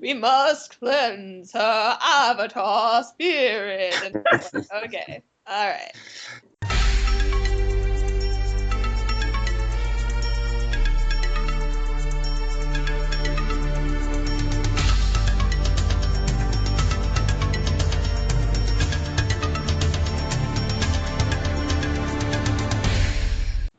We must cleanse her avatar spirit. And okay, all right.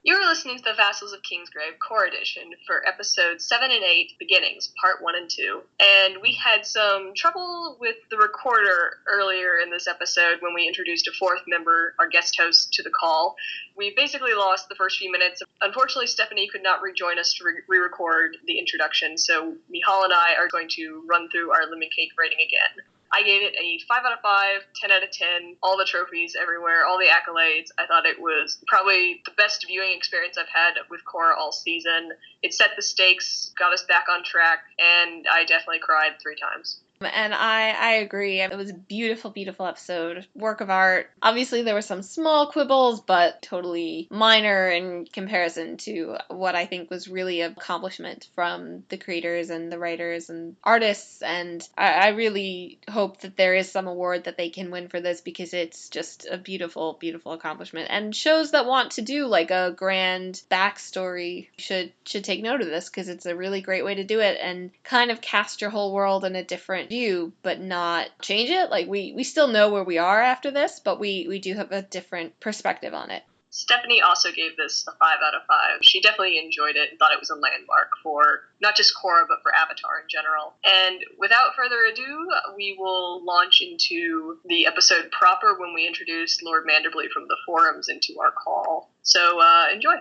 You're listening to the Vassals of Kingsgrave Core Edition for episodes 7 and 8, Beginnings, Part 1 and 2. And we had some trouble with the recorder earlier in this episode when we introduced a fourth member, our guest host, to the call. We basically lost the first few minutes. Unfortunately, Stephanie could not rejoin us to re-record the introduction, so Mihal and I are going to run through our lemon cake rating again. I gave it a 5 out of 5, 10 out of 10, all the trophies everywhere, all the accolades. I thought it was probably the best viewing experience I've had with Korra all season. It set the stakes, got us back on track, and I definitely cried 3 times. And I agree. It was a beautiful, beautiful episode. Work of art. Obviously, there were some small quibbles, but totally minor in comparison to what I think was really an accomplishment from the creators and the writers and artists. And I really hope that there is some award that they can win for this because it's just a beautiful, beautiful accomplishment. And shows that want to do like a grand backstory should take note of this because it's a really great way to do it and kind of cast your whole world in a different view, but not change it. Like we still know where we are after this, but we do have a different perspective on it. Stephanie also gave this a 5 out of 5. She definitely enjoyed it and thought it was a landmark for not just Korra, but for Avatar in general. And without further ado, we will launch into the episode proper when we introduce Lord Manderbley from the forums into our call. So enjoy.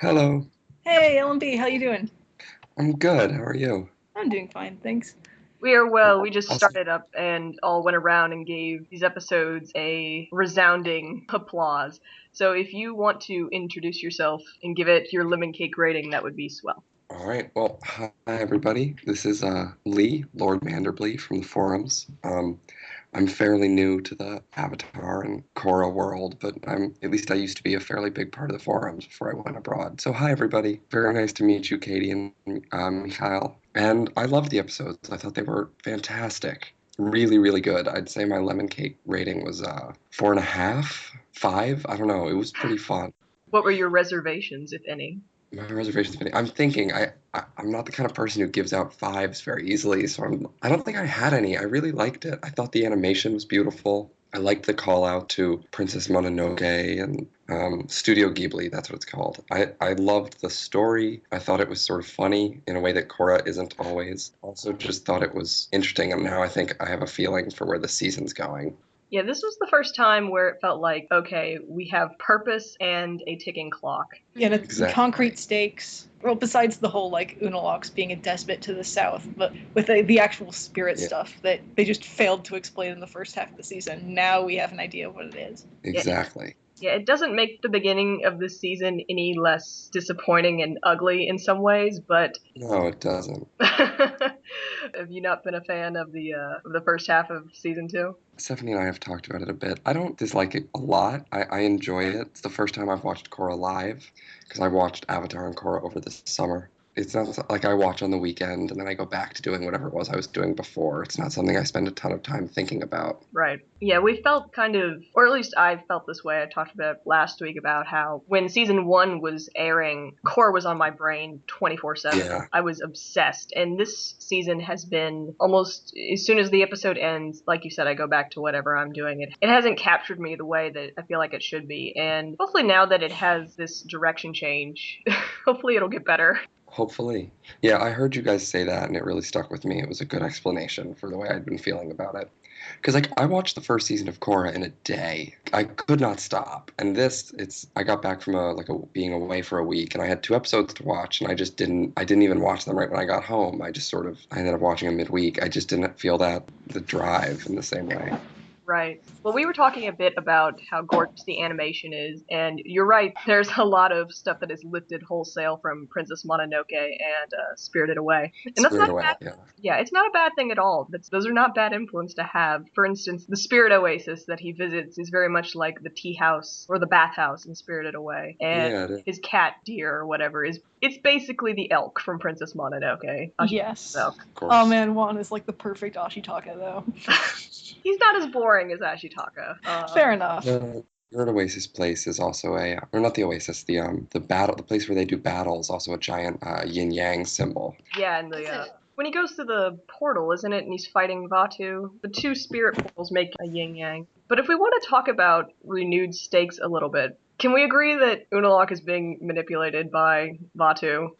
Hello. Hey, LMB, how you doing? I'm good. How are you? I'm doing fine, thanks. We are well. We just started up and all went around and gave these episodes a resounding applause. So if you want to introduce yourself and give it your lemon cake rating, that would be swell. All right. Well, hi everybody. This is Lee, Lord Manderbley from the forums. I'm fairly new to the Avatar and Korra world, but at least I used to be a fairly big part of the forums before I went abroad. So hi everybody. Very nice to meet you, Katie and Mikhail. And I loved the episodes. I thought they were fantastic. Really, really good. I'd say my lemon cake rating was 4.5, 5. I don't know. It was pretty fun. What were your reservations, if any? My reservations. I'm thinking I'm not the kind of person who gives out 5s very easily, so I don't think I had any. I really liked it. I thought the animation was beautiful. I liked the call out to Princess Mononoke and Studio Ghibli. That's what it's called. I loved the story. I thought it was sort of funny in a way that Korra isn't always. Also, just thought it was interesting, and now I think I have a feeling for where the season's going. Yeah, this was the first time where it felt like, okay, we have purpose and a ticking clock. Yeah, and Exactly. Concrete stakes. Well, besides the whole, like, Unalox being a despot to the south, but with the actual spirit stuff that they just failed to explain in the first half of the season. Now we have an idea of what it is. Exactly. Yeah, it doesn't make the beginning of this season any less disappointing and ugly in some ways, but... No, it doesn't. Have you not been a fan of the first half of season 2? Stephanie and I have talked about it a bit. I don't dislike it a lot. I enjoy it. It's the first time I've watched Korra live, because I watched Avatar and Korra over the summer. It's not like I watch on the weekend and then I go back to doing whatever it was I was doing before. It's not something I spend a ton of time thinking about. Right. Yeah, we felt kind of, or at least I felt this way. I talked about last week about how when season 1 was airing, Korra was on my brain 24/7. Yeah. I was obsessed. And this season has been almost, as soon as the episode ends, like you said, I go back to whatever I'm doing. It hasn't captured me the way that I feel like it should be. And hopefully now that it has this direction change, hopefully it'll get better. Hopefully. Yeah, I heard you guys say that, and it really stuck with me. It was a good explanation for the way I'd been feeling about it. Because, I watched the first season of Korra in a day. I could not stop. And I got back from being away for a week, and I had 2 episodes to watch, and I didn't even watch them right when I got home. I ended up watching them midweek. I just didn't feel the drive in the same way. Right. Well, we were talking a bit about how gorgeous the animation is, and you're right, there's a lot of stuff that is lifted wholesale from Princess Mononoke and Spirited Away. And that's Spirit not away, bad. yeah. Yeah, it's not a bad thing at all. Those are not bad influence to have. For instance, the Spirit Oasis that he visits is very much like the tea house or the bathhouse in Spirited Away. And Yeah, it is. his cat, Deer, or whatever, it's basically the elk from Princess Mononoke. Yes. Elk. Of course. Oh man, Juan is like the perfect Ashitaka though. He's not as boring as Ashitaka. Fair enough. The Third Oasis place is also or not the Oasis, the battle, the place where they do battles, also a giant yin yang symbol. Yeah, and when he goes to the portal, isn't it, and he's fighting Vatu, the two spirit portals make a yin yang. But if we want to talk about renewed stakes a little bit, can we agree that Unalaq is being manipulated by Vatu?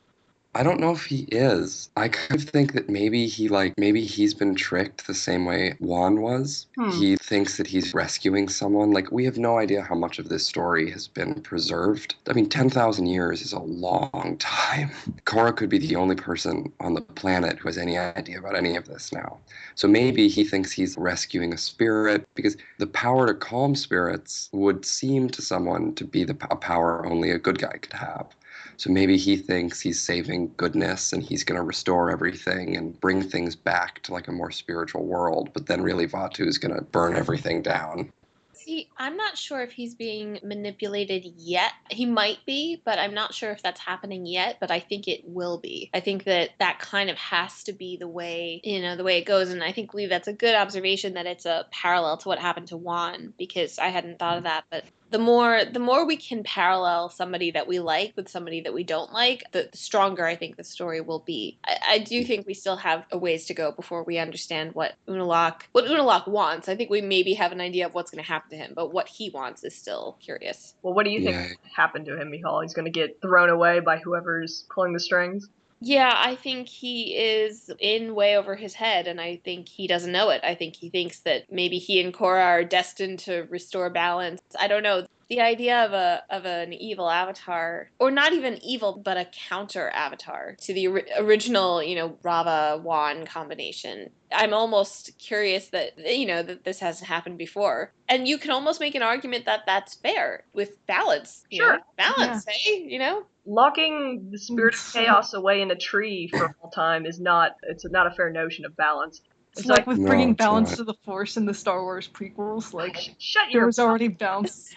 I don't know if he is. I kind of think that maybe he's been tricked the same way Juan was. He thinks that he's rescuing someone. Like, we have no idea how much of this story has been preserved. I mean, 10,000 years is a long time. Korra could be the only person on the planet who has any idea about any of this now. So maybe he thinks he's rescuing a spirit, because the power to calm spirits would seem to someone to be a power only a good guy could have. So maybe he thinks he's saving goodness and he's going to restore everything and bring things back to like a more spiritual world. But then really Vatu is going to burn everything down. See, I'm not sure if he's being manipulated yet. He might be, but I'm not sure if that's happening yet, but I think it will be. I think that kind of has to be the way, the way it goes. And I think, Lee, that's a good observation that it's a parallel to what happened to Juan, because I hadn't thought of that. But the more we can parallel somebody that we like with somebody that we don't like, the stronger I think the story will be. I do think we still have a ways to go before we understand what Unalaq wants. I think we maybe have an idea of what's going to happen to him, but what he wants is still curious. Well, what do you think happened to him, Michal? He's going to get thrown away by whoever's pulling the strings? Yeah, I think he is in way over his head, and I think he doesn't know it. I think he thinks that maybe he and Korra are destined to restore balance. I don't know. The idea of an evil avatar, or not even evil, but a counter avatar to the original, Rava Juan combination. I'm almost curious that that this hasn't happened before, and you can almost make an argument that that's fair with balance. Sure, balance, hey, Locking the spirit of chaos away in a tree for all time is not a fair notion of balance. It's like with bringing balance to the Force in the Star Wars prequels. Like, there was already balance.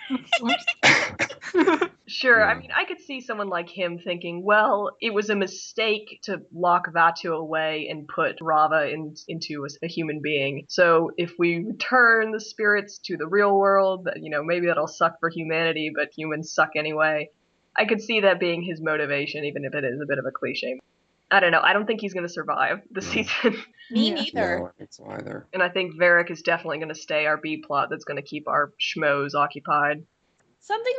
Sure, I mean, I could see someone like him thinking, well, it was a mistake to lock Vatu away and put Rava into a human being. So if we return the spirits to the real world, maybe that'll suck for humanity, but humans suck anyway. I could see that being his motivation, even if it is a bit of a cliche. I don't know. I don't think he's going to survive the season. Me neither. No, I don't think so either. And I think Varric is definitely going to stay our B plot that's going to keep our schmoes occupied. Something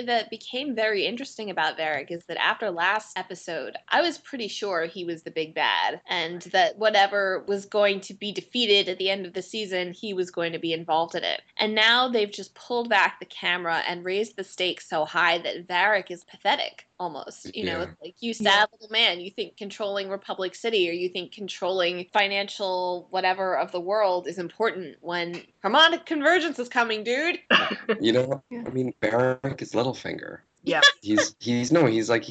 that became very interesting about Varric is that after last episode, I was pretty sure he was the big bad, and that whatever was going to be defeated at the end of the season, he was going to be involved in it. And now they've just pulled back the camera and raised the stakes so high that Varric is pathetic. Almost, it's like, you sad little man, you think controlling Republic City or you think controlling financial whatever of the world is important when harmonic convergence is coming, dude. I mean, Varric is Littlefinger. Yeah. He's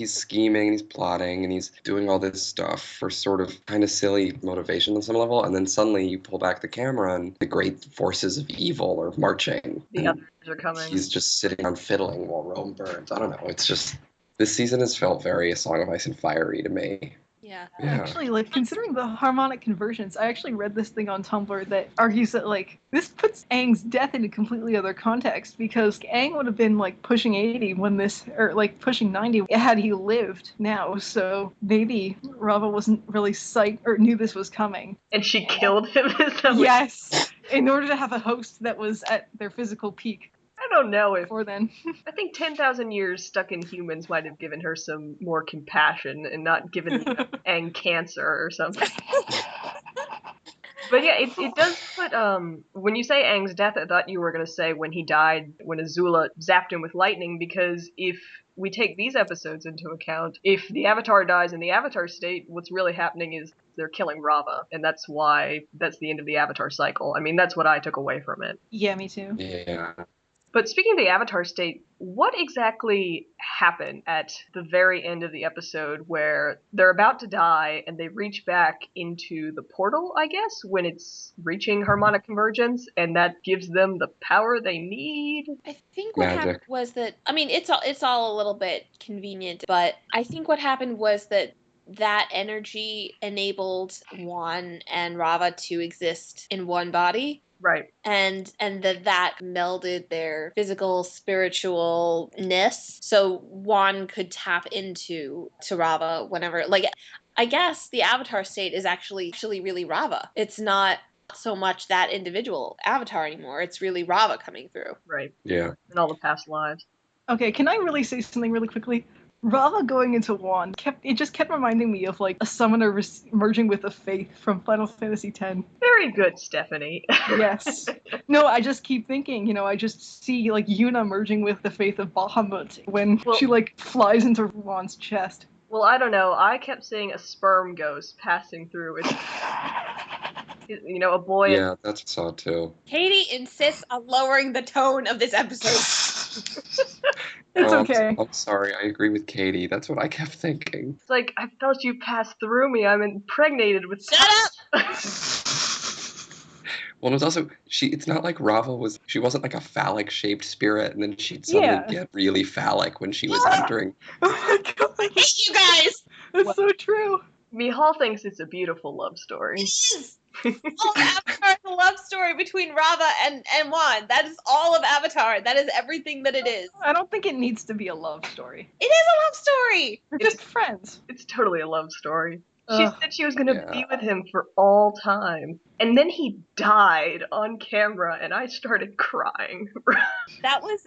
scheming and he's plotting and he's doing all this stuff for sort of kind of silly motivation on some level, and then suddenly you pull back the camera and the great forces of evil are marching. The others are coming. He's just sitting on fiddling while Rome burns. I don't know. It's just, this season has felt very A Song of Ice and Fire-y to me. Yeah. Actually, considering the harmonic convergence, I actually read this thing on Tumblr that argues that, this puts Aang's death in a completely other context, because Aang would have been, pushing 80 when pushing 90 had he lived now, so maybe Rava wasn't really psyched or knew this was coming. And she killed him? Yes, in order to have a host that was at their physical peak. I don't know if... Before then. I think 10,000 years stuck in humans might have given her some more compassion and not given Aang cancer or something. But yeah, it does put when you say Aang's death, I thought you were gonna say when he died, when Azula zapped him with lightning, because if we take these episodes into account, if the Avatar dies in the Avatar state, what's really happening is they're killing Rava, and that's why that's the end of the Avatar cycle. I mean, that's what I took away from it. Yeah, me too. Yeah. But speaking of the Avatar state, what exactly happened at the very end of the episode where they're about to die and they reach back into the portal, I guess, when it's reaching harmonic convergence, and that gives them the power they need? I think what happened Magic. was that, I mean, it's all a little bit convenient, but I think what happened was that that energy enabled Juan and Rava to exist in one body. Right. And that melded their physical spiritualness, so Juan could tap into Rava whenever, like, I guess the Avatar state is actually really Rava. It's not so much that individual Avatar anymore. It's really Rava coming through. Right. Yeah. In all the past lives. Okay, can I really say something really quickly? Rava going into Wand just kept reminding me of like a summoner merging with a faith from Final Fantasy X. Very good, Stephanie. Yes. No, I just keep thinking, I just see like Yuna merging with the faith of Bahamut when she like flies into Wand's chest. Well, I don't know. I kept seeing a sperm ghost passing through it. A boy. Yeah, that's what I saw too. Katie insists on lowering the tone of this episode. It's okay. I'm sorry. I agree with Katie. That's what I kept thinking. It's like, I felt you pass through me. I'm impregnated with. Shut up! Well, it was also it's not like Rava wasn't like a phallic shaped spirit, and then she'd suddenly get really phallic when she was entering. Oh my god! I hate you guys. That's so true. Mihal thinks it's a beautiful love story. It is. All of Avatar is a love story between Rava and Juan. That is all of Avatar. That is everything that it is. I don't think it needs to be a love story. It is a love story. They're just friends. It's totally a love story. She Ugh. said she was going to be with him for all time. And then he died on camera, and I started crying. That was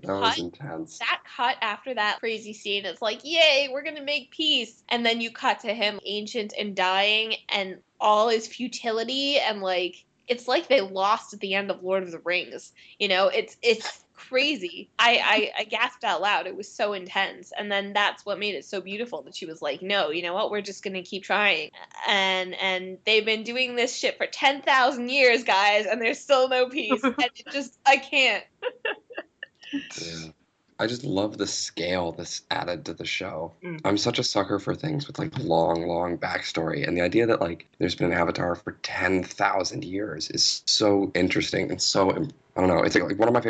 was intense. That cut after that crazy scene, it's like, yay, we're gonna make peace. And then you cut to him ancient and dying and all his futility, and like it's like they lost at the end of Lord of the Rings. It's crazy. I gasped out loud. It was so intense. And then that's what made it so beautiful, that she was like, no, you know what? We're just going to keep trying. And they've been doing this shit for 10,000 years, guys, and there's still no peace. And I can't. Yeah. I just love the scale this added to the show. Mm. I'm such a sucker for things with like long backstory, and the idea that like there's been an Avatar for 10,000 years is so interesting and so I don't know. It's like one of my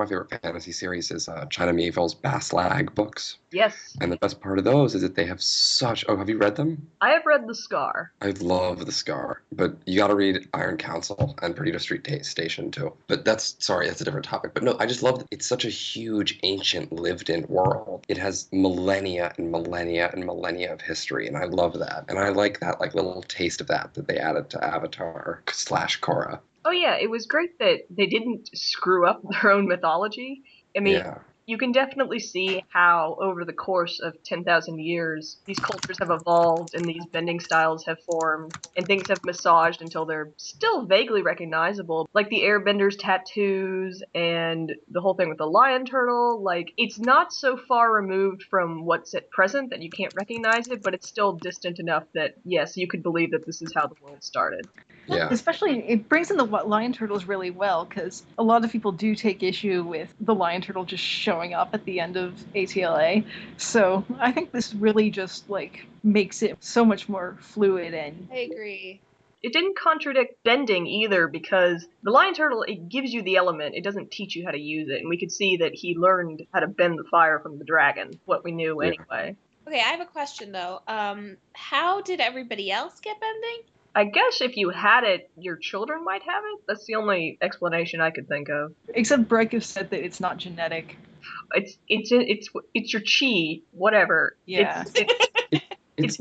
favorite fantasy series is China Miéville's Baslag books. Yes. And the best part of those is that they have such. Oh, have you read them? I have read The Scar. I love The Scar, but you got to read Iron Council and Perdita Street Station too. But that's a different topic. But no, I just love that it's such a huge, ancient, lived-in world. It has millennia and millennia and millennia of history, and I love that. And I like that like little taste of that they added to Avatar / Korra. Oh yeah, it was great that they didn't screw up their own mythology. I mean, you can definitely see how over the course of 10,000 years, these cultures have evolved and these bending styles have formed and things have massaged until they're still vaguely recognizable. Like the airbenders' tattoos and the whole thing with the lion turtle. Like, it's not so far removed from what's at present that you can't recognize it, but it's still distant enough that, yes, you could believe that this is how the world started. Yeah. Especially, it brings in the lion turtles really well, because a lot of people do take issue with the lion turtle just showing up at the end of ATLA. So I think this really just like makes it so much more fluid. And I agree. It didn't contradict bending either, because the lion turtle, it gives you the element, it doesn't teach you how to use it, and we could see that he learned how to bend the fire from the dragon, what we knew anyway. Okay, I have a question though. How did everybody else get bending? I guess if you had it, your children might have it. That's the only explanation I could think of. except Brekov said that it's not genetic. It's your chi, whatever. Yeah. It's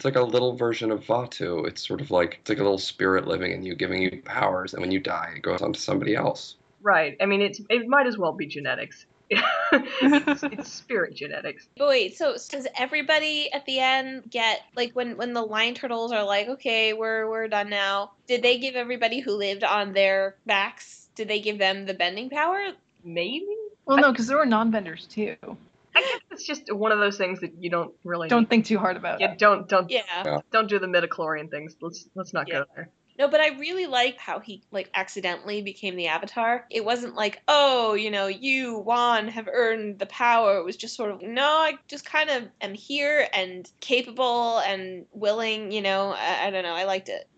like a little version of Vatu. It's sort of like a little spirit living in you, giving you powers, and when you die, it goes on to somebody else. Right. I mean, it might as well be genetics. It's spirit genetics. But wait, so does everybody at the end get, like, when the lion turtles are like, okay, we're done now, did they give everybody who lived on their backs, did they give them the bending power? Maybe? Well, no, because there were non-benders too. I guess it's just one of those things that you don't really Don't think too hard about. Yeah, don't Yeah. don't do the midichlorian things. Let's not go there. No, but I really like how he, like, accidentally became the Avatar. It wasn't like, oh, you, Juan, have earned the power. It was just sort of, no, I just kind of am here and capable and willing, I don't know. I liked it.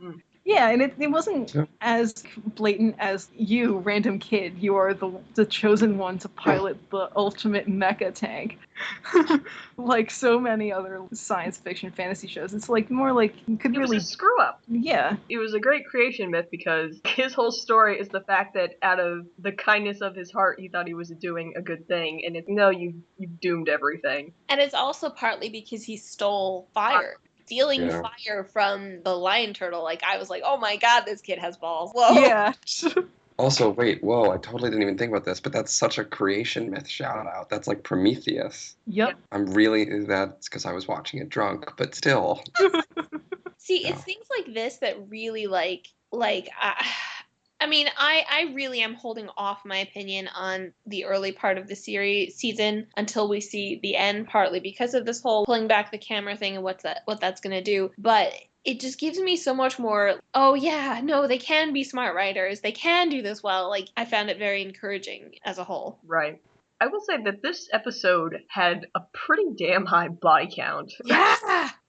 Yeah, and it wasn't as blatant as you, random kid. You are the chosen one to pilot the ultimate mecha tank. Like so many other science fiction fantasy shows. It's like more like you could It really was a screw up. Yeah. It was a great creation myth because his whole story is the fact that out of the kindness of his heart, he thought he was doing a good thing, and you've doomed everything. And it's also partly because he stole fire. Stealing fire from the lion turtle. Like, I was like, oh my god, this kid has balls. Whoa. Yeah. Also, wait, whoa, I totally didn't even think about this, but that's such a creation myth shout out. That's like Prometheus. Yep. That's because I was watching it drunk, but still. See, it's things like this that really I really am holding off my opinion on the early part of the season until we see the end, partly because of this whole pulling back the camera thing and what that's going to do. But it just gives me so much more, oh yeah, no, they can be smart writers. They can do this well. Like, I found it very encouraging as a whole. Right. I will say that this episode had a pretty damn high body count.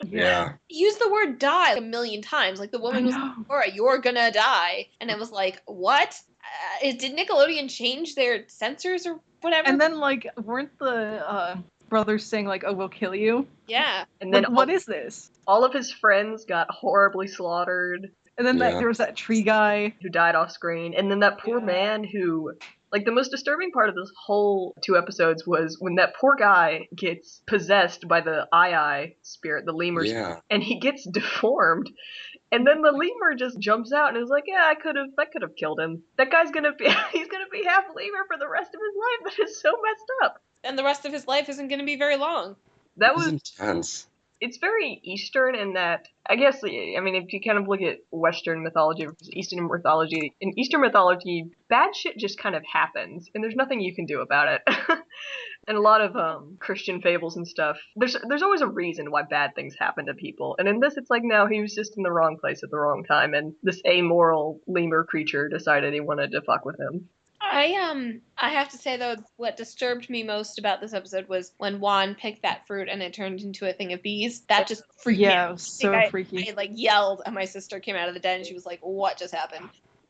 Yeah. Use the word die a million times. Like, the woman was like, Korra, you're gonna die. And it was like, what? Did Nickelodeon change their censors or whatever? And then, like, weren't the brothers saying, like, oh, we'll kill you? Yeah. And then what is this? All of his friends got horribly slaughtered. And then there was that tree guy who died off screen. And then that poor man who... Like, the most disturbing part of this whole 2 episodes was when that poor guy gets possessed by the Eye spirit, the lemur spirit, and he gets deformed. And then the lemur just jumps out and is like, yeah, I could have killed him. That guy's he's gonna be half lemur for the rest of his life. That is so messed up. And the rest of his life isn't gonna be very long. That was intense. It's very Eastern in that, I guess, I mean, if you kind of look at Western mythology versus Eastern mythology, in Eastern mythology, bad shit just kind of happens, and there's nothing you can do about it. And a lot of Christian fables and stuff, there's always a reason why bad things happen to people. And in this, it's like, no, he was just in the wrong place at the wrong time, and this amoral lemur creature decided he wanted to fuck with him. I have to say, though, what disturbed me most about this episode was when Juan picked that fruit and it turned into a thing of bees. That just freaked me out. Yeah, it was so freaky. I yelled, and my sister came out of the den and she was like, what just happened?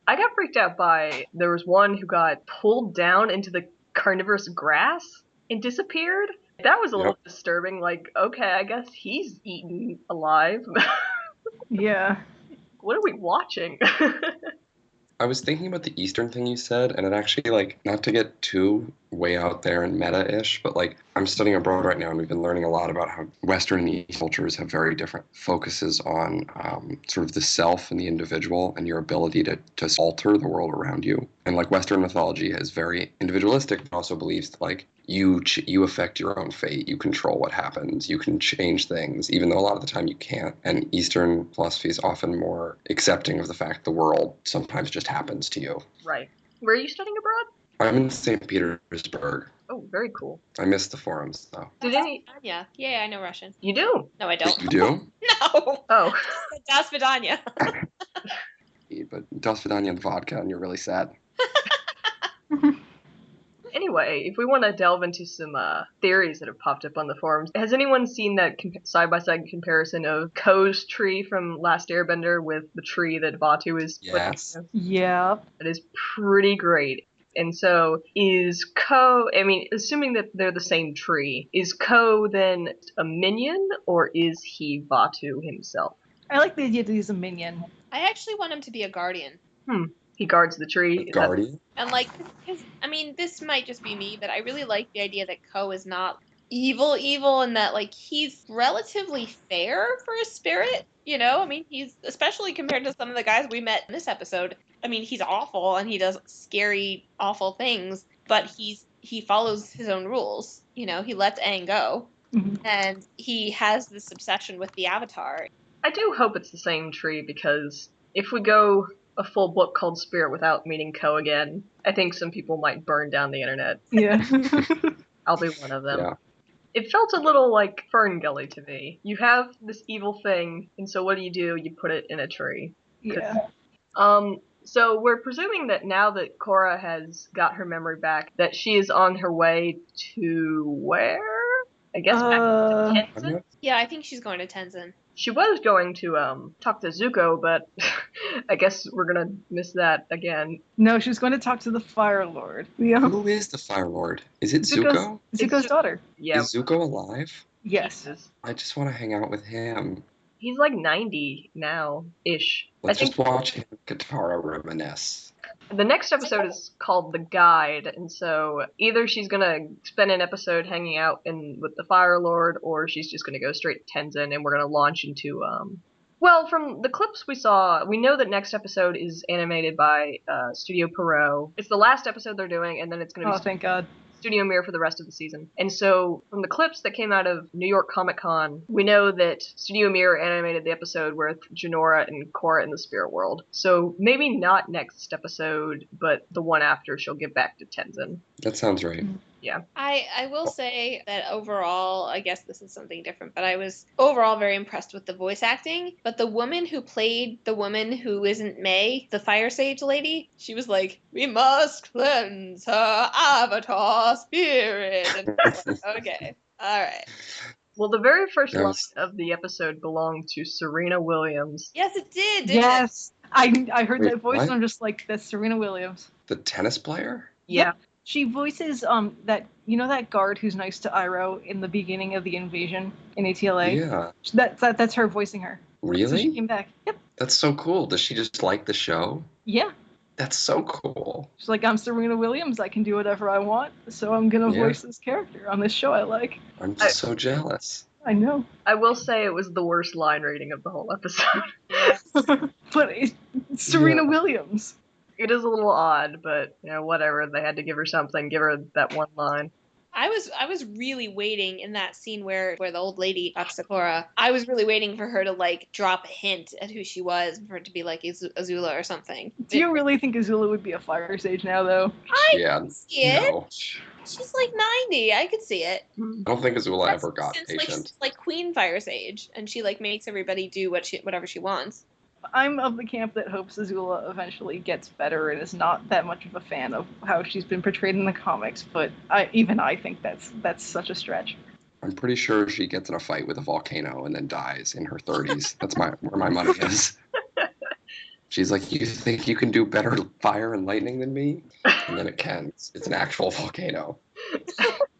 I got freaked out by, there was one who got pulled down into the carnivorous grass and disappeared. That was a little disturbing. Like, okay, I guess he's eaten alive. Yeah. What are we watching? I was thinking about the Eastern thing you said, and it actually, like, not to get too way out there and meta-ish, but, like, I'm studying abroad right now, and we've been learning a lot about how Western and East cultures have very different focuses on sort of the self and the individual and your ability to alter the world around you. And, like, Western mythology is very individualistic, but also believes that, like, you affect your own fate. You control what happens. You can change things, even though a lot of the time you can't. And Eastern philosophy is often more accepting of the fact the world sometimes just happens to you. Right. Where are you studying abroad? I'm in St. Petersburg. Oh, very cool. I miss the forums, though. Yeah, I know Russian. You do? No, I don't. You do? No. Oh. Das Vidanya. But Das Vidanya and vodka, and you're really sad. Anyway, if we want to delve into some theories that have popped up on the forums, has anyone seen that side-by-side comparison of Ko's tree from Last Airbender with the tree that Vaatu is? Yes. Yeah. That is pretty great. And so is Ko, I mean, assuming that they're the same tree, is Ko then a minion, or is he Vaatu himself? I like the idea that he's a minion. I actually want him to be a guardian. He guards the tree. Guardian? And, like, this might just be me, but I really like the idea that Ko is not evil, and that, like, he's relatively fair for a spirit, you know? I mean, he's, especially compared to some of the guys we met in this episode, I mean, he's awful, and he does scary, awful things, but he's he follows his own rules. He lets Aang go. Mhm. And he has this obsession with the Avatar. I do hope it's the same tree, because if we go a full book called Spirit without meeting Ko again, I think some people might burn down the internet. Yeah. I'll be one of them. Yeah. It felt a little like Fern Gully to me. You have this evil thing, and so what do? You put it in a tree. Yeah. So we're presuming that now that Korra has got her memory back, that she is on her way to where? I guess back to Tenzin? Yeah, I think she's going to Tenzin. She was going to talk to Zuko, but I guess we're gonna miss that again. No, she was going to talk to the Fire Lord. Yeah. Who is the Fire Lord? Is it Zuko? Zuko's daughter. Yeah. Is Zuko alive? Yes. I just want to hang out with him. He's like 90 now-ish. Let's just watch him and Katara reminisce. The next episode is called The Guide, and so either she's gonna spend an episode hanging out with the Fire Lord, or she's just gonna go straight to Tenzin, and we're gonna launch into, well, from the clips we saw, we know that next episode is animated by Studio Pierrot. It's the last episode they're doing, and then it's gonna be Thank God. Studio Mirror for the rest of the season. And so, from the clips that came out of New York Comic Con, we know that Studio Mirror animated the episode with Jinora and Korra in the spirit world. So, maybe not next episode, but the one after she'll get back to Tenzin. That sounds right. Yeah. I will say that overall, I guess this is something different, but I was overall very impressed with the voice acting. But the woman who played the woman who isn't May, the Fire Sage lady, she was like, "We must cleanse her avatar spirit." And I was like, okay, all right. Well, the very first line Yes. of the episode belonged to Serena Williams. Yes, it did. Didn't Yes. I heard Wait, that voice what? and I'm just like, that's Serena Williams. The tennis player? Yeah. She voices that that guard who's nice to Iroh in the beginning of the invasion in ATLA. Yeah. That's her voicing her. So she Really? came back. Yep. That's so cool. Does she just like the show? Yeah. That's so cool. She's like, I'm Serena Williams. I can do whatever I want. So I'm gonna Yeah. voice this character on this show I like. I'm just so jealous. I know. I will say it was the worst line reading of the whole episode. But it's Serena Yeah. Williams. It is a little odd, but, whatever. They had to give her something. Give her that one line. I was really waiting in that scene where the old lady talks to Korra. I was really waiting for her to like drop a hint at who she was, for it to be like Azula or something. Do you really think Azula would be a fire sage now, though? I Yeah. can see it. No. She's like 90. I could see it. I don't think Azula ever got Since, patient. she's like Queen Fire Sage, and she like makes everybody do whatever she wants. I'm of the camp that hopes Azula eventually gets better and is not that much of a fan of how she's been portrayed in the comics, but I think that's such a stretch. I'm pretty sure she gets in a fight with a volcano and then dies in her 30s. That's where my money is. She's like, "You think you can do better fire and lightning than me?" And then it can. It's an actual volcano.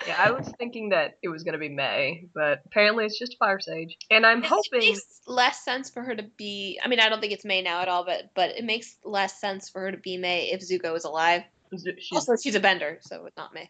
Yeah, I was thinking that it was going to be May, but apparently it's just Fire Sage. And I'm It hoping... makes less sense for her to be. I mean, I don't think it's May now at all, but it makes less sense for her to be May if Zuko is alive. Also, she's a bender, so it's not May.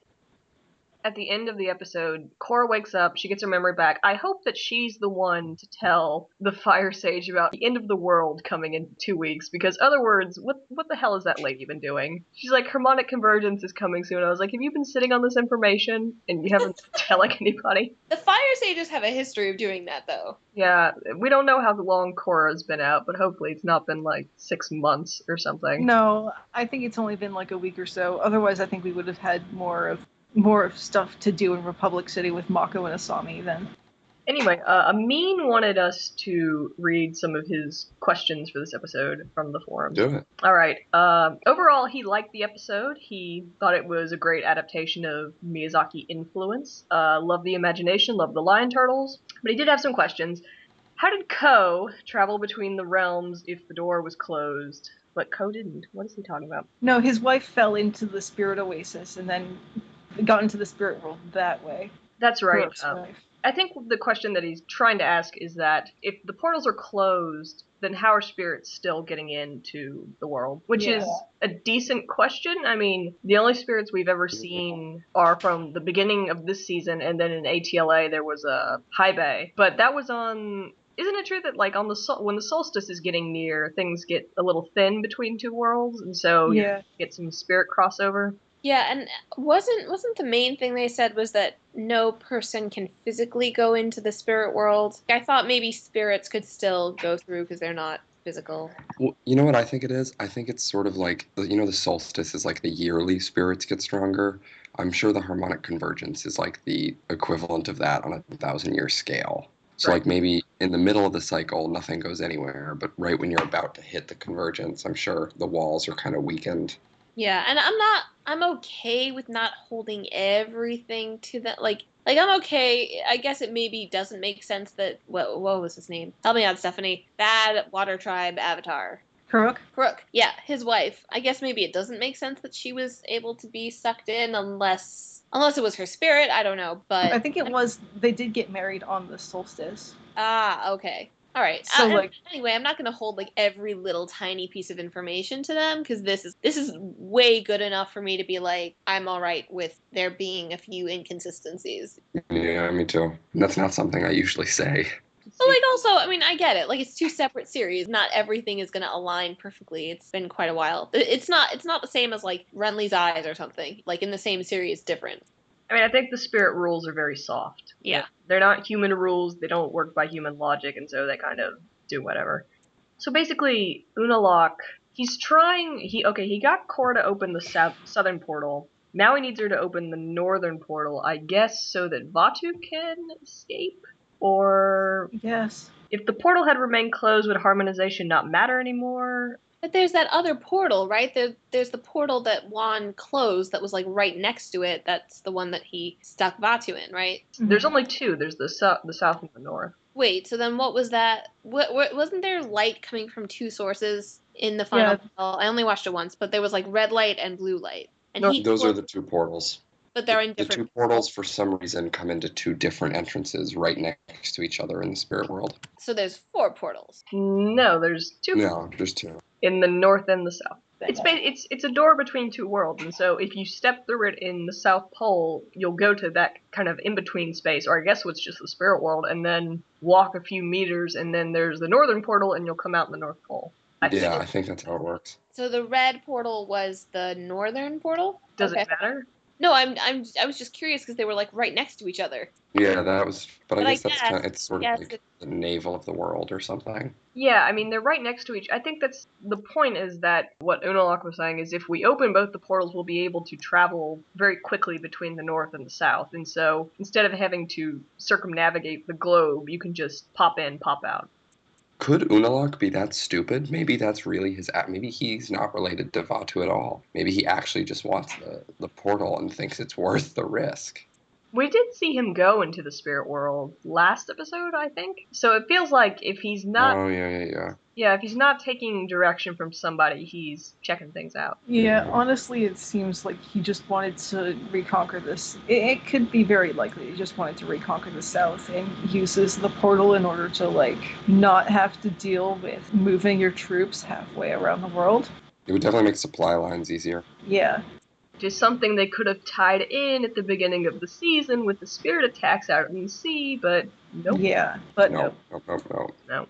At the end of the episode, Korra wakes up, she gets her memory back. I hope that she's the one to tell the Fire Sage about the end of the world coming in 2 weeks, because other words, what the hell has that lady been doing? She's like, harmonic convergence is coming soon. I was like, have you been sitting on this information and you haven't telling anybody? The Fire Sages have a history of doing that, though. Yeah, we don't know how long Korra's been out, but hopefully it's not been like 6 months or something. No, I think it's only been like a week or so. Otherwise, I think we would have had more of stuff to do in Republic City with Mako and Asami then. Anyway, Amin wanted us to read some of his questions for this episode from the forum. Do it. All right. Overall, he liked the episode. He thought it was a great adaptation of Miyazaki influence. Loved the imagination, loved the lion turtles. But he did have some questions. How did Ko travel between the realms if the door was closed? But Ko didn't. What is he talking about? No, his wife fell into the spirit oasis and then got into the spirit world that way. That's right. Kurok's wife. I think the question that he's trying to ask is that if the portals are closed, then how are spirits still getting into the world? Which is a decent question. I mean, the only spirits we've ever seen are from the beginning of this season, and then in ATLA there was a High Bay. But that was on... Isn't it true that, like, on when the solstice is getting near, things get a little thin between two worlds, and so you get some spirit crossover? Yeah, and wasn't the main thing they said was that no person can physically go into the spirit world? I thought maybe spirits could still go through because they're not physical. Well, you know what I think it is? I think it's sort of like, the solstice is like the yearly spirits get stronger. I'm sure the harmonic convergence is like the equivalent of that on a 1,000-year scale. So Right. like maybe in the middle of the cycle, nothing goes anywhere, but right when you're about to hit the convergence, I'm sure the walls are kind of weakened. Yeah, and I'm okay with not holding everything to that. Like I'm okay. I guess it maybe doesn't make sense that what was his name? Help me out, Stephanie. Bad Water Tribe Avatar. Crook? Crook. Yeah, his wife. I guess maybe it doesn't make sense that she was able to be sucked in unless it was her spirit. I don't know, I but think it was, they did get married on the solstice. okay. All right. So, like, Anyway, I'm not going to hold like every little tiny piece of information to them because this is way good enough for me to be like I'm all right with there being a few inconsistencies. Yeah, me too. That's not something I usually say. But like also, I mean, I get it. Like it's two separate series. Not everything is going to align perfectly. It's been quite a while. It's not the same as like Renly's eyes or something. Like in the same series, different. I mean, I think the spirit rules are very soft. Yeah. They're not human rules, they don't work by human logic, and so they kind of do whatever. So basically, Unalaq, he got Korra to open the southern portal. Now he needs her to open the northern portal, I guess, so that Vatu can escape? Or yes. if the portal had remained closed, would harmonization not matter anymore? But there's that other portal, right? There's the portal that Juan closed that was like right next to it. That's the one that he stuck Vatu in, right? There's only two. There's the south and the north. Wait, so then what was that? What wasn't there light coming from two sources in the final battle? I only watched it once, but there was like red light and blue light. And No, he Those are closed, the two portals. but they're in The different two portals, for some reason, come into two different entrances right next to each other in the spirit world. So there's four portals. No, there's two No, just two. in the north and the south. It's a door between two worlds, and so if you step through it in the South Pole, you'll go to that kind of in between space, or I guess what's just the spirit world, and then walk a few meters, and then there's the northern portal, and you'll come out in the North Pole. I think that's how it works. So the red portal was the northern portal? Does Okay. it matter? No, I was just curious because they were like right next to each other. Yeah, that was. But I guess that's kind of. It's sort of yes, like the navel of the world or something. Yeah, I mean they're right next to each. I think that's the point. Is that what Unalaq was saying? Is if we open both the portals, we'll be able to travel very quickly between the north and the south. And so instead of having to circumnavigate the globe, you can just pop in, pop out. Could Unalaq be that stupid? Maybe that's really his. Maybe he's not related to Vatu at all. Maybe he actually just wants the portal and thinks it's worth the risk. We did see him go into the spirit world last episode, I think. So it feels like if he's not, Oh yeah. yeah, if he's not taking direction from somebody, he's checking things out. Yeah, honestly, it seems like he just wanted to reconquer this. It could be very likely he just wanted to reconquer the South and uses the portal in order to, like, not have to deal with moving your troops halfway around the world. It would definitely make supply lines easier. Yeah. Just something they could have tied in at the beginning of the season with the spirit attacks out in the sea, but nope. Yeah, but No. No.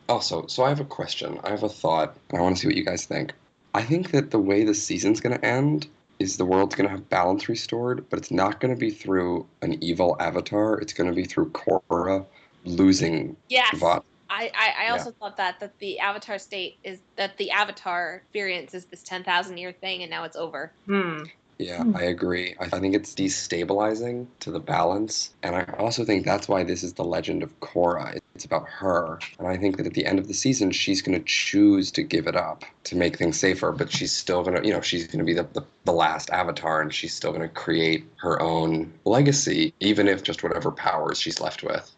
Also, so I have a question. I have a thought, and I want to see what you guys think. I think that the way the season's going to end is the world's going to have balance restored, but it's not going to be through an evil avatar. It's going to be through Korra losing Vatu. I also thought that the avatar state is that the avatar experience is this 10,000 year thing and now it's over. Yeah, I agree. I think it's destabilizing to the balance. And I also think that's why this is the legend of Korra. It's about her. And I think that at the end of the season, she's going to choose to give it up to make things safer. But she's still going to, she's going to be the last avatar. And she's still going to create her own legacy, even if just whatever powers she's left with.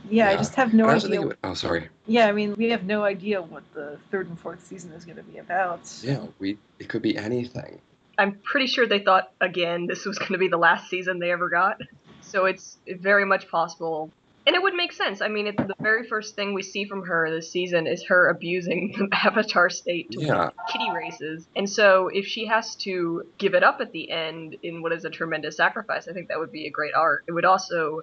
Yeah, I just have no idea. Oh, sorry. Yeah, I mean, we have no idea what the third and fourth season is going to be about. So. Yeah, it could be anything. I'm pretty sure they thought, again, this was going to be the last season they ever got. So it's very much possible. And it would make sense. I mean, the very first thing we see from her this season is her abusing the avatar state to win kitty races. And so if she has to give it up at the end in what is a tremendous sacrifice, I think that would be a great arc. It would also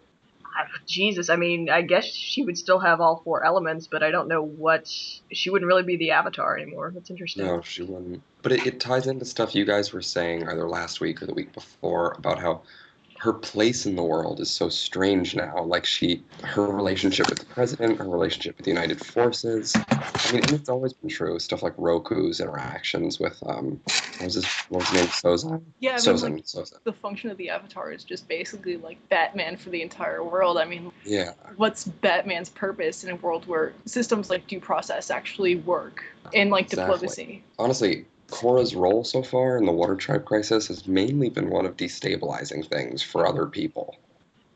Jesus, I mean, I guess she would still have all 4 elements, but I don't know what... She wouldn't really be the Avatar anymore. That's interesting. No, she wouldn't. But it ties into stuff you guys were saying either last week or the week before about how her place in the world is so strange now. Like her relationship with the president, her relationship with the United Forces. I mean, and it's always been true. Stuff like Roku's interactions with what was his name? Sozan? Yeah, I mean, Sozan. the function of the Avatar is just basically like Batman for the entire world. I mean, Yeah. What's Batman's purpose in a world where systems like due process actually work and like diplomacy? Honestly, Korra's role so far in the Water Tribe crisis has mainly been one of destabilizing things for other people.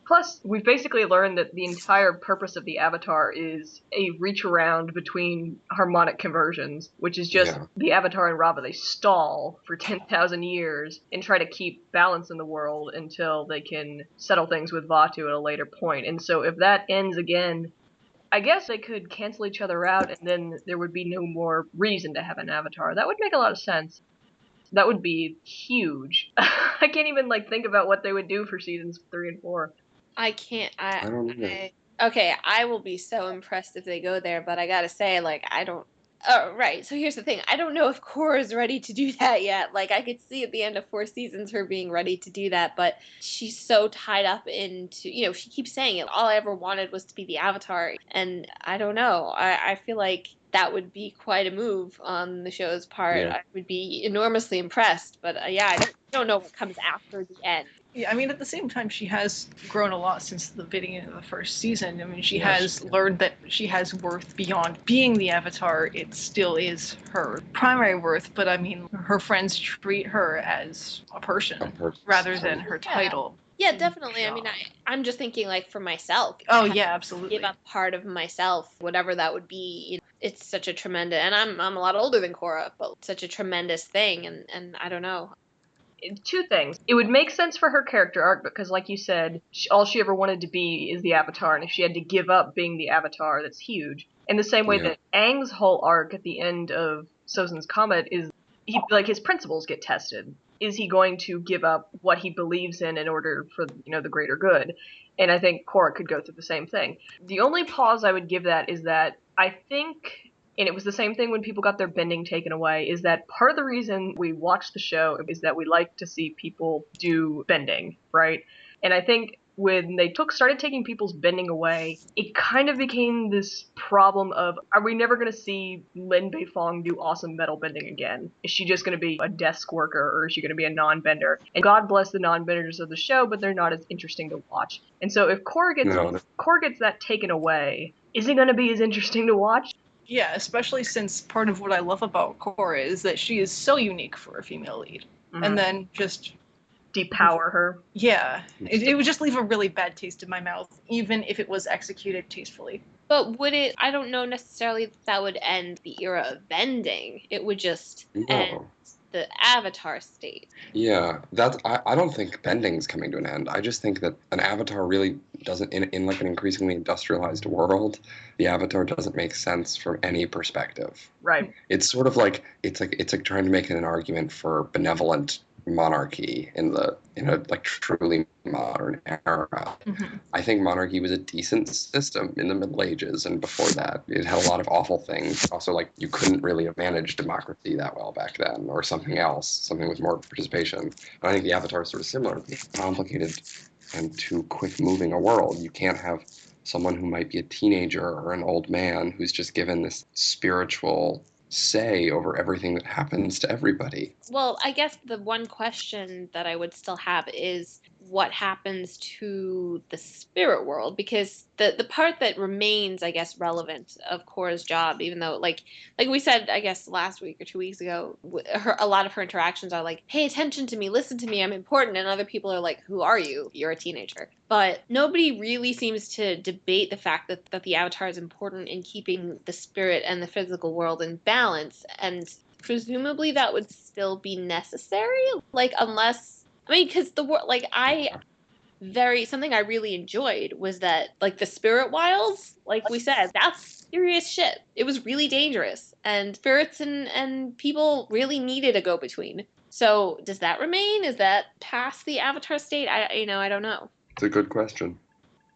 Plus, we've basically learned that the entire purpose of the Avatar is a reach around between harmonic conversions, which is just the Avatar and Rava. They stall for 10,000 years and try to keep balance in the world until they can settle things with Vatu at a later point. And so if that ends again, I guess they could cancel each other out and then there would be no more reason to have an Avatar. That would make a lot of sense. That would be huge. I can't even think about what they would do for seasons 3 and 4. I can't. I don't know. Okay, I will be so impressed if they go there, but I gotta say, I don't. Oh, right. So here's the thing. I don't know if Korra is ready to do that yet. I could see at the end of 4 seasons her being ready to do that, but she's so tied up into, she keeps saying it. All I ever wanted was to be the Avatar, and I don't know. I feel like that would be quite a move on the show's part. Yeah. I would be enormously impressed, but I don't know what comes after the end. Yeah, I mean, at the same time, she has grown a lot since the beginning of the first season. I mean, she has learned that she has worth beyond being the Avatar. It still is her primary worth, but I mean, her friends treat her as a person rather than her title. Yeah, definitely. I mean, I'm just thinking for myself. Oh, yeah, absolutely. Give up part of myself, whatever that would be. It's such a tremendous, and I'm a lot older than Korra, but such a tremendous thing, and I don't know. 2 things. It would make sense for her character arc because, like you said, all she ever wanted to be is the Avatar, and if she had to give up being the Avatar, that's huge. In the same way that Aang's whole arc at the end of Sozan's Comet is, his principles get tested. Is he going to give up what he believes in order for, the greater good? And I think Korra could go through the same thing. The only pause I would give that is that I think... And it was the same thing when people got their bending taken away, is that part of the reason we watch the show is that we like to see people do bending, right? And I think when they started taking people's bending away, it kind of became this problem of, are we never going to see Lin Beifong do awesome metal bending again? Is she just going to be a desk worker, or is she going to be a non-bender? And God bless the non-benders of the show, but they're not as interesting to watch. And so if Korra gets that taken away, is it going to be as interesting to watch? Yeah, especially since part of what I love about Korra is that she is so unique for a female lead. Mm-hmm. And then just... depower her. Yeah. It would just leave a really bad taste in my mouth, even if it was executed tastefully. But would it... I don't know necessarily that would end the era of bending. It would just end the Avatar state. Yeah, I don't think bending's coming to an end. I just think that an Avatar really doesn't, in an increasingly industrialized world, the Avatar doesn't make sense from any perspective. Right. It's sort of it's like trying to make an argument for benevolent monarchy in a truly modern era. Mm-hmm. I think monarchy was a decent system in the Middle Ages, and before that it had a lot of awful things. Also, you couldn't really have managed democracy that well back then, or something with more participation. And I think the Avatar is sort of similar. It's complicated and too quick moving a world. You can't have someone who might be a teenager or an old man who's just given this spiritual say over everything that happens to everybody. Well, I guess the one question that I would still have is what happens to the spirit world, because the part that remains, I guess, relevant of Korra's job, even though like we said, I guess last week or 2 weeks ago, a lot of her interactions are like, pay attention to me, listen to me, I'm important, and other people are like, who are you? You're a teenager. But nobody really seems to debate the fact that the Avatar is important in keeping the spirit and the physical world in balance, and presumably that would still be necessary, unless, because the world, something I really enjoyed was that, the spirit wilds, like we said, that's serious shit. It was really dangerous, and spirits and people really needed a go-between. So does that remain? Is that past the Avatar state? I don't know. It's a good question.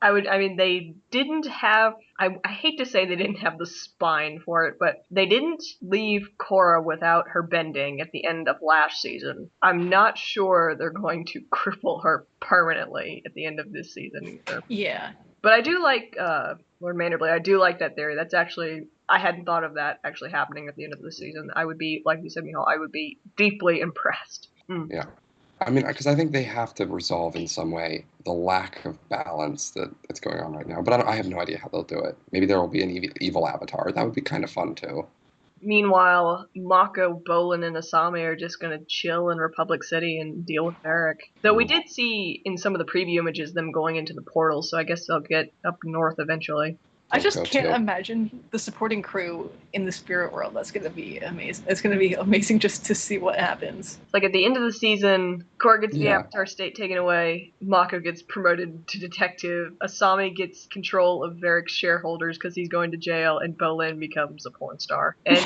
They didn't have, I hate to say they didn't have the spine for it, but they didn't leave Korra without her bending at the end of last season. I'm not sure they're going to cripple her permanently at the end of this season either. Yeah. But I do like, Lord Manderblade, I do like that theory. That's actually, I hadn't thought of that actually happening at the end of the season. I would be, like you said, Michal, I would be deeply impressed. Yeah. I mean, because I think they have to resolve in some way the lack of balance that's going on right now. But I have no idea how they'll do it. Maybe there will be an evil avatar. That would be kind of fun, too. Meanwhile, Mako, Bolin, and Asami are just going to chill in Republic City and deal with Eric. Though we did see in some of the preview images them going into the portal, so I guess they'll get up north eventually. I just can't imagine the supporting crew in the spirit world. That's going to be amazing. It's going to be amazing just to see what happens. Like at the end of the season, Korra gets the Avatar state taken away, Mako gets promoted to detective, Asami gets control of Eric's shareholders because he's going to jail, and Bolin becomes a porn star. And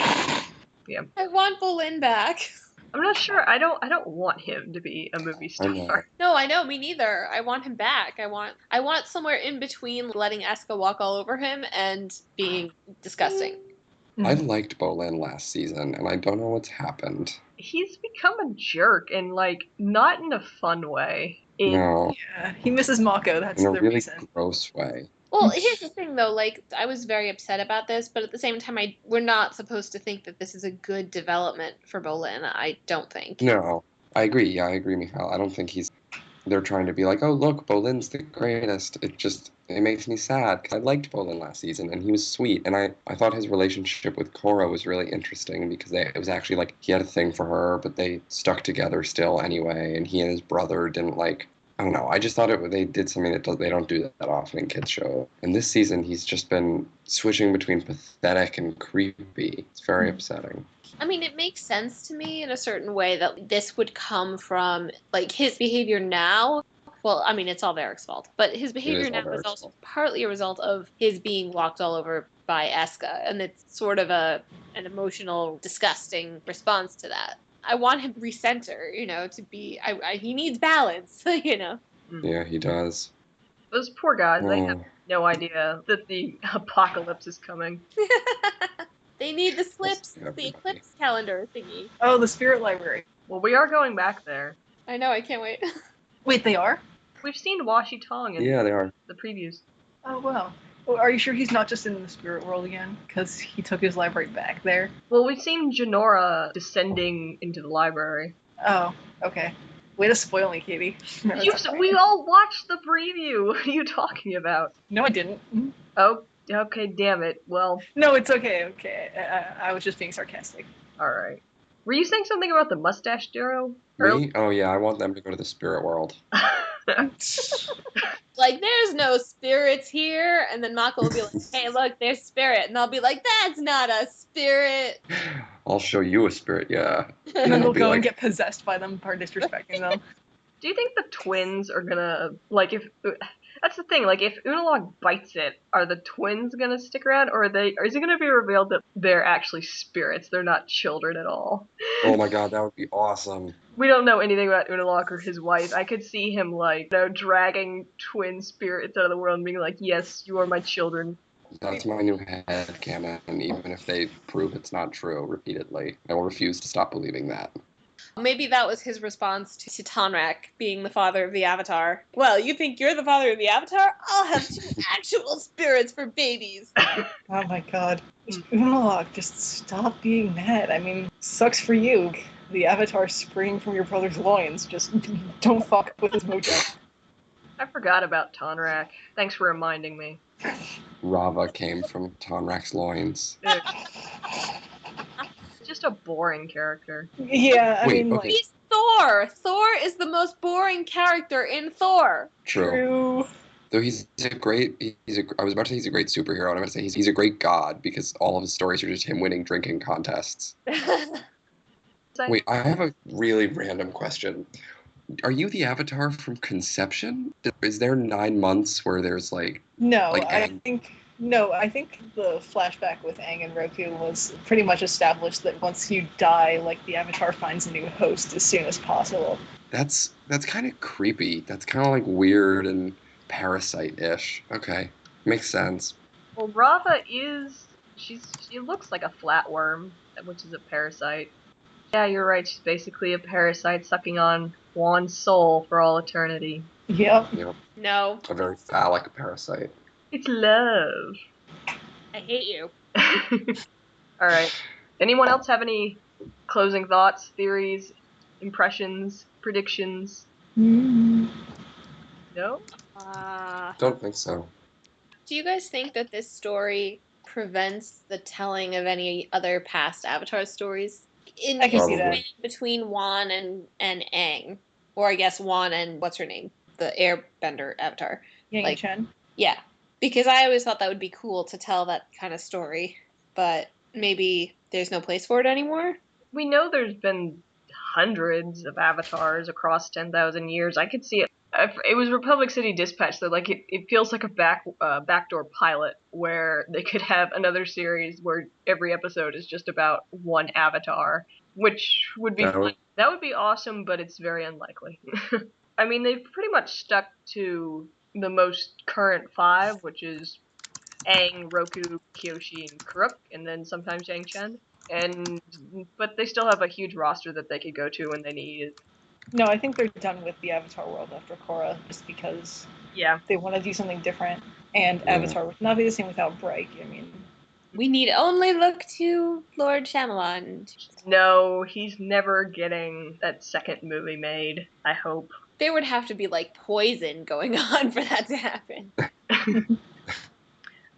yeah, I want Bolin back. I'm not sure. I don't want him to be a movie star. No, I know, me neither. I want him back. I want somewhere in between letting Asuka walk all over him and being disgusting. I liked Bolin last season, and I don't know what's happened. He's become a jerk, and not in a fun way. No. Yeah, he misses Mako. That's the really reason. In a gross way. Well, here's the thing, though. I was very upset about this, but at the same time, we're not supposed to think that this is a good development for Bolin. I don't think. No, I agree. Yeah, I agree, Michal. I don't think they're trying to be like, oh, look, Bolin's the greatest. It makes me sad, because I liked Bolin last season, and he was sweet. And I thought his relationship with Korra was really interesting, because it was actually he had a thing for her, but they stuck together still anyway, and he and his brother didn't I don't know. I just thought they did something they don't do that often in kids' shows. And this season, he's just been switching between pathetic and creepy. It's very upsetting. I mean, it makes sense to me in a certain way that this would come from, his behavior now. Well, I mean, it's all Eric's fault. But his behavior now is also partly a result of his being walked all over by Asuka. And it's sort of an emotional, disgusting response to that. I want him to recenter, to be... he needs balance, Yeah, he does. Those poor guys, they have no idea that the apocalypse is coming. They need the slips, the eclipse calendar thingy. Oh, the spirit library. Well, we are going back there. I know, I can't wait. Wait, they are? We've seen Washi Tong in they are. The previews. Oh, wow. Well, are you sure he's not just in the spirit world again? Because he took his library back there. Well, we've seen Janora descending into the library. Oh, okay. Way to spoil me, Katie. We all watched the preview. What are you talking about? No, I didn't. Oh, okay, damn it. Well... No, it's okay. I was just being sarcastic. All right. Were you saying something about the mustache duo? Me? Oh, yeah, I want them to go to the spirit world. There's no spirits here, and then Mako will be like, hey, look, there's spirit, and I'll be like, that's not a spirit. I'll show you a spirit, yeah. And then we'll go and get possessed by them for disrespecting them. Do you think the twins are gonna, if... That's the thing, if Unalog bites it, are the twins gonna stick around, or is it gonna be revealed that they're actually spirits, they're not children at all? Oh my god, that would be awesome. We don't know anything about Unalog or his wife. I could see him, dragging twin spirits out of the world and being like, yes, you are my children. That's my new headcanon, and even if they prove it's not true repeatedly, I will refuse to stop believing that. Maybe that was his response to Tonrak being the father of the Avatar. Well, you think you're the father of the Avatar? I'll have two actual spirits for babies. Oh my god. Unalog, just stop being mad. I mean, sucks for you. The Avatar springing from your brother's loins. Just don't fuck with his mojo. I forgot about Tonrak. Thanks for reminding me. Rava came from Tonrak's loins. Just a boring character. Yeah, I mean, he's Thor. Thor is the most boring character in Thor. True. Though I was about to say he's a great superhero, and I'm about to say he's a great god, because all of his stories are just him winning drinking contests. Wait, I have a really random question. Are you the Avatar from conception? Is there 9 months where there's No, I think the flashback with Aang and Roku was pretty much established that once you die, the Avatar finds a new host as soon as possible. That's kind of creepy. That's kind of weird, and parasite-ish. Okay, makes sense. Well, Rava she looks like a flatworm, which is a parasite. Yeah, you're right. She's basically a parasite sucking on Juan's soul for all eternity. Yep. You know, No, a very phallic parasite. It's love. I hate you. All right. Anyone else have any closing thoughts, theories, impressions, predictions? Mm. No? Don't think so. Do you guys think that this story prevents the telling of any other past Avatar stories? I can see that. Between Juan and Aang, or I guess Juan and what's her name, the Airbender Avatar. Yang Chen. Yeah, because I always thought that would be cool to tell that kind of story, but maybe there's no place for it anymore. We know there's been hundreds of avatars across 10,000 years. I could see it. It was Republic City Dispatch, so like it feels like a backdoor pilot where they could have another series where every episode is just about one avatar, which would be fun. That would be awesome, but it's very unlikely. I mean, they've pretty much stuck to the most current 5, which is Aang, Roku, Kyoshi, and Kuruk, and then sometimes Yang Chen. But they still have a huge roster that they could go to when they need it. No, I think they're done with the Avatar world after Korra, just because they want to do something different. And Avatar would not be the same without Bright. I mean, we need only look to Lord Shyamalan. No, he's never getting that second movie made, I hope. There would have to be like poison going on for that to happen.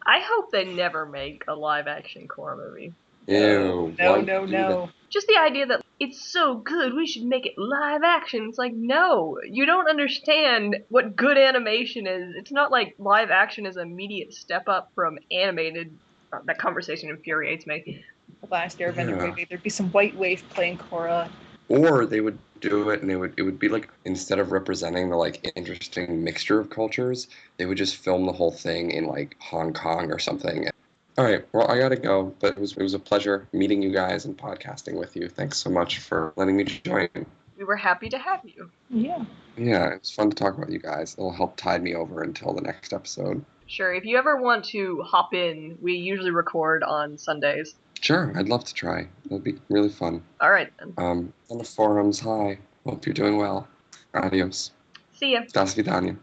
I hope they never make a live-action Korra movie. Ew. No. Just the idea that it's so good, we should make it live action. It's like, no, you don't understand what good animation is. It's not like live action is an immediate step up from animated. That conversation infuriates me. The last Airbender movie, there'd be some white wave playing Korra. Or they would do it and it would be like, instead of representing the like interesting mixture of cultures, they would just film the whole thing in like Hong Kong or something. All right, well, I gotta go, but it was a pleasure meeting you guys and podcasting with you. Thanks so much for letting me join. We were happy to have you. Yeah. Yeah, it was fun to talk about you guys. It'll help tide me over until the next episode. Sure, if you ever want to hop in, we usually record on Sundays. Sure, I'd love to try. That'd be really fun. All right, then. On the forums, hi. Hope you're doing well. Adios. See ya. До свидания.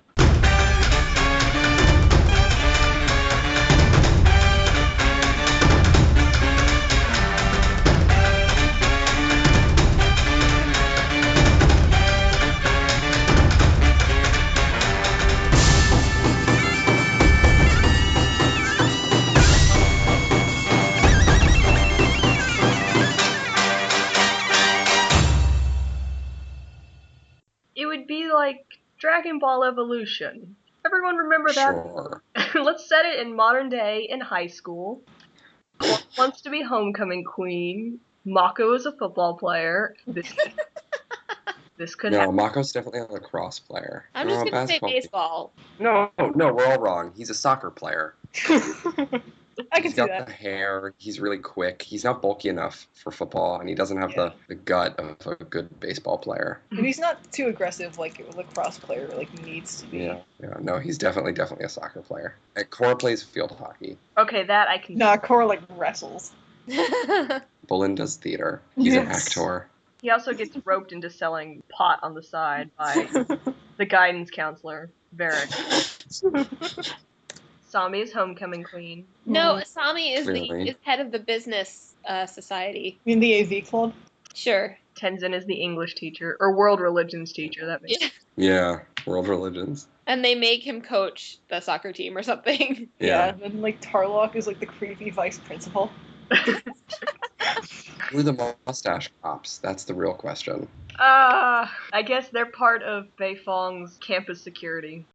It would be like Dragon Ball Evolution. Everyone remember that? Sure. Let's set it in modern day in high school. Korra wants to be homecoming queen. Mako is a football player. This could No, happen. Mako's definitely a lacrosse player. I'm just going to say baseball. No, we're all wrong. He's a soccer player. I can see that. He's got the hair. He's really quick. He's not bulky enough for football, and he doesn't have the gut of a good baseball player. And he's not too aggressive like a lacrosse player needs to be. Yeah. No, he's definitely a soccer player. And Korra plays field hockey. Okay, that I can. Nah, Korra wrestles. Bulin does theater. He's an actor. He also gets roped into selling pot on the side by the guidance counselor, Varric. Sami is homecoming queen. No, Sami is head of the business society. You mean the AV club? Sure. Tenzin is the English teacher, or world religions teacher, that makes sense. Yeah, world religions. And they make him coach the soccer team or something. Yeah, and Tarlock is the creepy vice principal. Who are the mustache cops? That's the real question. I guess they're part of Beifong's campus security.